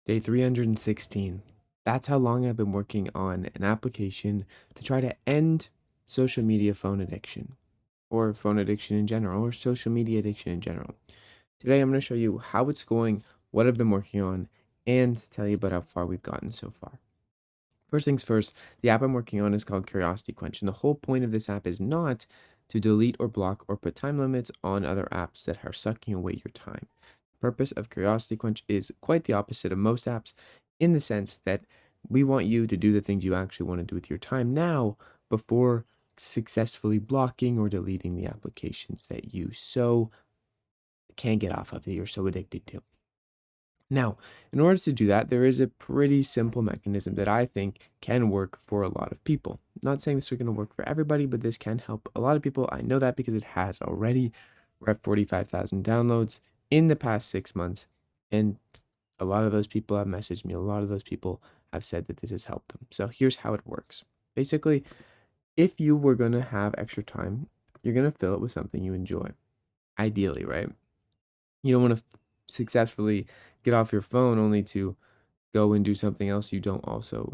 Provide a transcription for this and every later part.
Day 316. That's how long I've been working on an application to try to end social media phone addiction, or phone addiction in general, or social media addiction in general. Today, I'm going to show you how it's going, what I've been working on, and tell you about how far we've gotten so far. First things first, the app I'm working on is called Curiosity Quench, and the whole point of this app is not to delete or block or put time limits on other apps that are sucking away your time. The purpose of Curiosity Quench is quite the opposite of most apps in the sense that we want you to do the things you actually want to do with your time now before successfully blocking or deleting the applications that you so can't get off of, that you're so addicted to. Now, in order to do that, there is a pretty simple mechanism that I think can work for a lot of people. Not saying this is going to work for everybody, but this can help a lot of people. I know that because it has already. We're at 45,000 downloads in the past 6 months. And a lot of those people have messaged me. A lot of those people have said that this has helped them. So here's how it works. Basically, if you were going to have extra time, you're going to fill it with something you enjoy. Ideally, right? You don't want to successfully get off your phone only to go and do something else you don't also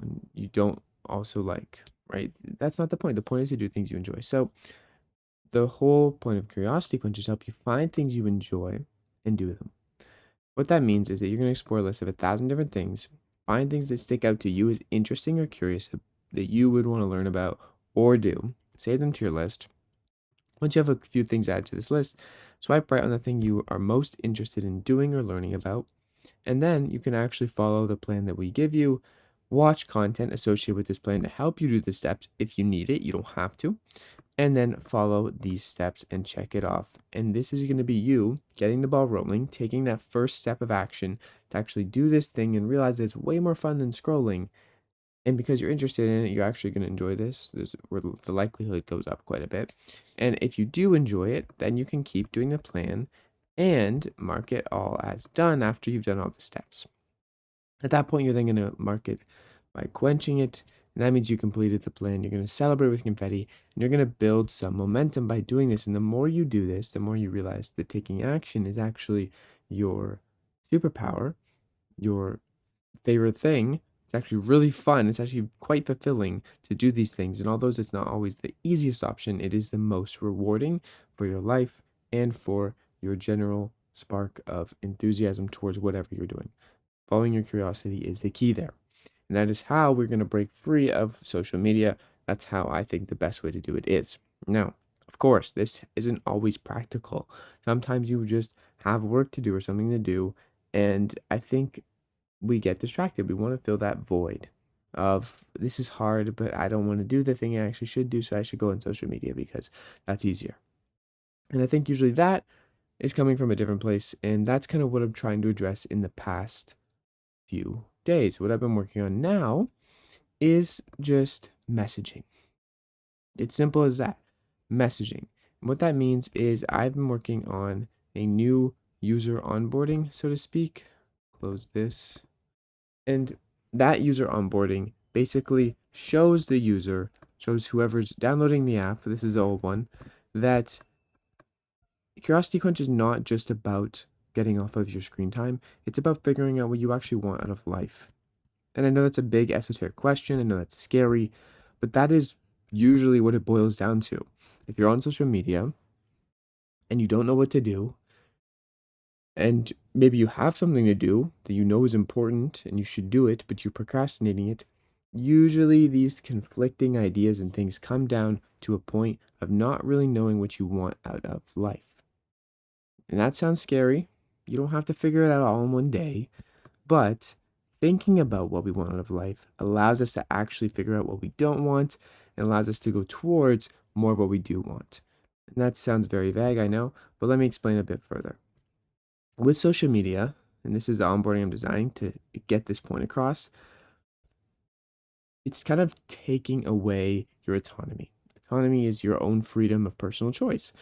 like, right? That's not the point. The point is to do things you enjoy. So the whole point of Curiosity Quench is to help you find things you enjoy and do them. What that means is that you're going to explore a list of 1,000 different things, find things that stick out to you as interesting or curious that you would want to learn about or do, save them to your list. Once you have a few things added to this list, swipe right on the thing you are most interested in doing or learning about, and then you can actually follow the plan that we give you, watch content associated with this plan to help you do the steps if you need it. You don't have to. And then follow these steps and check it off. And this is going to be you getting the ball rolling, taking that first step of action to actually do this thing and realize that it's way more fun than scrolling. And because you're interested in it, you're actually going to enjoy this. There's where the likelihood goes up quite a bit. And if you do enjoy it, then you can keep doing the plan and mark it all as done after you've done all the steps. At that point, you're then going to mark it by quenching it. And that means you completed the plan. You're going to celebrate with confetti and you're going to build some momentum by doing this. And the more you do this, the more you realize that taking action is actually your superpower, your favorite thing. It's actually really fun. It's actually quite fulfilling to do these things. And although it's not always the easiest option, it is the most rewarding for your life and for your general spark of enthusiasm towards whatever you're doing. Following your curiosity is the key there. And that is how we're going to break free of social media. That's how I think the best way to do it is. Now, of course, this isn't always practical. Sometimes you just have work to do or something to do. And I think we get distracted. We want to fill that void of this is hard, but I don't want to do the thing I actually should do. So I should go on social media because that's easier. And I think usually that is coming from a different place. And that's kind of what I'm trying to address in the past few days. What I've been working on now is just messaging. It's simple as that, messaging. And what that means is I've been working on a new user onboarding, so to speak. Close this. And that user onboarding basically shows the user, shows whoever's downloading the app, this is the old one, that Curiosity Quench is not just about getting off of your screen time. It's about figuring out what you actually want out of life. And I know that's a big esoteric question. I know that's scary, but that is usually what it boils down to. If you're on social media and you don't know what to do, and maybe you have something to do that you know is important and you should do it, but you're procrastinating it, usually these conflicting ideas and things come down to a point of not really knowing what you want out of life. And that sounds scary. You don't have to figure it out all in one day, but thinking about what we want out of life allows us to actually figure out what we don't want and allows us to go towards more of what we do want. And that sounds very vague, I know, but let me explain a bit further. With social media, and this is the onboarding I'm designing to get this point across, it's kind of taking away your autonomy. Autonomy is your own freedom of personal choice.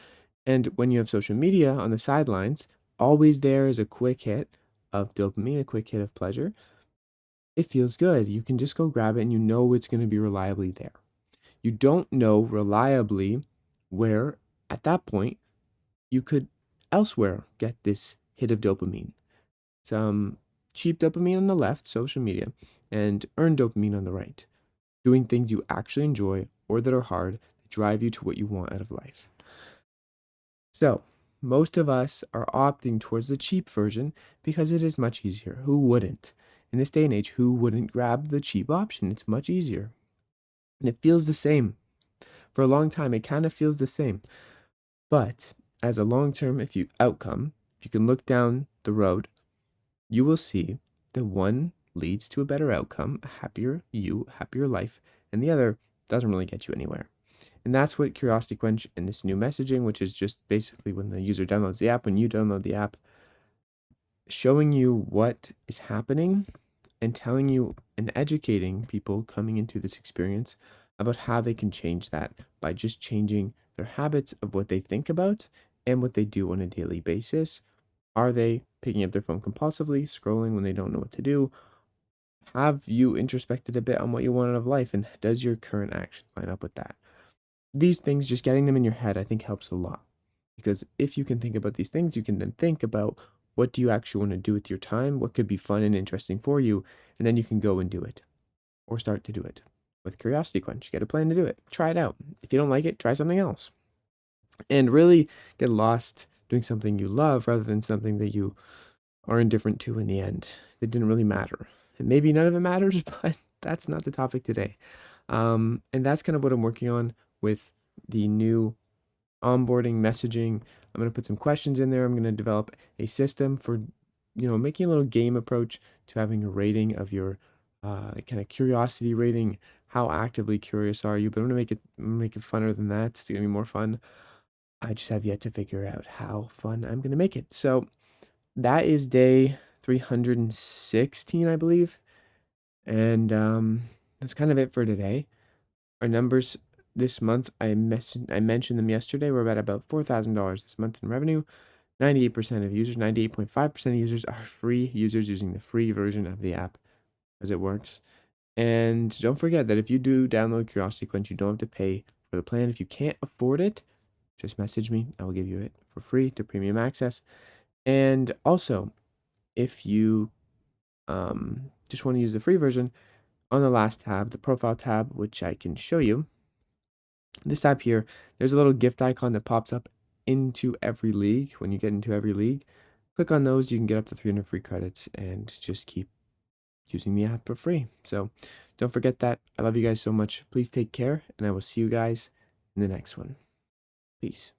And when you have social media on the sidelines, always there is a quick hit of dopamine, a quick hit of pleasure. It feels good. You can just go grab it and you know it's going to be reliably there. You don't know reliably where, at that point, you could elsewhere get this hit of dopamine. Some cheap dopamine on the left, social media, and earned dopamine on the right, doing things you actually enjoy or that are hard that drive you to what you want out of life. So, most of us are opting towards the cheap version because it is much easier. Who wouldn't? In this day and age, who wouldn't grab the cheap option? It's much easier. And it feels the same. For a long time, it kind of feels the same. But as a long term, if you can look down the road, you will see that one leads to a better outcome, a happier you, happier life, and the other doesn't really get you anywhere. And that's what Curiosity Quench and this new messaging, which is just basically when the user downloads the app, when you download the app, showing you what is happening and telling you and educating people coming into this experience about how they can change that by just changing their habits of what they think about and what they do on a daily basis. Are they picking up their phone compulsively, scrolling when they don't know what to do? Have you introspected a bit on what you want out of life, and does your current actions line up with that? These things, just getting them in your head, I think helps a lot. Because if you can think about these things, you can then think about what do you actually want to do with your time, what could be fun and interesting for you, and then you can go and do it or start to do it. With Curiosity Quench, get a plan to do it. Try it out. If you don't like it, try something else. And really get lost doing something you love rather than something that you are indifferent to in the end. It didn't really matter. And maybe none of it matters, but that's not the topic today. And that's kind of what I'm working on with the new onboarding messaging. I'm going to put some questions in there. I'm going to develop a system for, making a little game approach to having a rating of your kind of curiosity rating. How actively curious are you? But I'm gonna make it funner than that. It's gonna be more fun. I just have yet to figure out how fun I'm gonna make it. So that is day 316, I believe. And that's kind of it for today. Our numbers this month, I mentioned them yesterday. We're at about $4,000 this month in revenue. 98% of users, 98.5% of users are free users using the free version of the app as it works. And don't forget that if you do download Curiosity Quench, you don't have to pay for the plan. If you can't afford it, just message me. I will give you it for free to premium access. And also, if you just want to use the free version, on the last tab, the profile tab, which I can show you, this tab here, there's a little gift icon that pops up into every league. When you get into every league, click on those. You can get up to 300 free credits and just keep using the app for free. So don't forget that. I love you guys so much. Please take care, and I will see you guys in the next one. Peace.